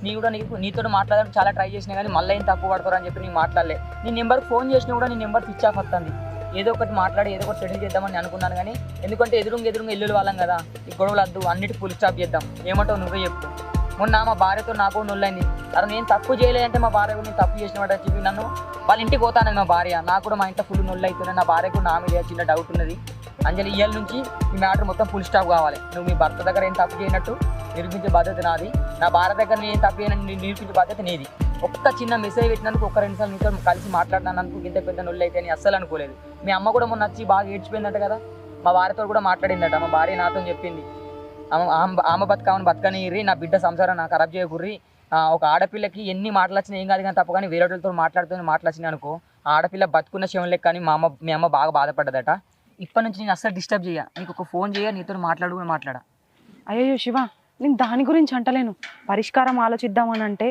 నీ కూడా నీతో మాట్లాడడానికి చాలా ట్రై చేసినా కానీ మళ్ళీ ఏం తక్కువ పడతారు అని చెప్పి నేను మాట్లాడలే. నీ నెంబర్కి ఫోన్ చేసినా కూడా నీ నెంబర్ స్విచ్ ఆఫ్ వస్తుంది. ఏదో ఒకటి మాట్లాడి ఏదో ఒకటి సెటిల్ చేద్దామని అనుకున్నాను కానీ ఎందుకంటే ఎదురుంగా ఇల్లు వాళ్ళం కదా, ఈ గొడవలు వద్దు, అన్నిటి ఫుల్ స్టాప్ చేద్దాం. ఏమంటావు నువ్వే చెప్పు. మొన్న మా భార్యతో నాకు నొల్లైంది. అరే నేను తప్పు చేయలేదంటే మా భార్య కూడా నేను తప్పు చేసినవాడు అని చెప్పి నన్ను వాళ్ళ ఇంటికి పోతాను. మా భార్య నాకు కూడా మా ఇంట్లో ఫుల్ నొల్లు అవుతున్నాయి. నా భార్య కూడా నా మీద చిన్న డౌట్ ఉన్నది. అంజలి ఇయ్యాల నుంచి ఈ మ్యాటర్ మొత్తం ఫుల్ స్టాప్ కావాలి. నువ్వు మీ భర్త దగ్గర ఏం తప్పు చేయనట్టు నిరూపించే బాధ్యత నాది, నా భార్య దగ్గర నేను తప్పు చేయనని నిరూపించే బాధ్యత నీది. ఒక్క చిన్న మెసేజ్ పెట్టినందుకు 1-2 సార్లు నీతో కలిసి మాట్లాడినందుకు ఇంత పెద్ద నొల్లు అయితే అని అస్సలు అనుకోలేదు. మీ అమ్మ కూడా మొన్న వచ్చి బాగా ఏడ్చిపోయిందట కదా, మా భార్యతో కూడా మాట్లాడిందట. మా భార్య నాతో చెప్పింది, ఆమె బతకామని బతకనిర్రి, నా బిడ్డ సంసారం నాకు ఖరాబ్ చేయకుర్రి. ఒక ఆడపిల్లకి ఎన్ని మాటలు వచ్చినా ఏం కాదు కానీ తప్పు కానీ వేరే వాళ్ళతో మాట్లాడుతున్నాయి అనుకో, ఆ ఆడపిల్ల బతుకున్న శవం లెక్క అని మీ అమ్మ బాగా బాధపడ్డదట. ఇప్పటి నుంచి నేను అస్సలు డిస్టర్బ్ చేయ, నీకు ఒక ఫోన్ చేయ, నీతో మాట్లాడా. అయ్యో శివ, నేను దాని గురించి అంటలేను, పరిష్కారం ఆలోచిద్దామని అంటే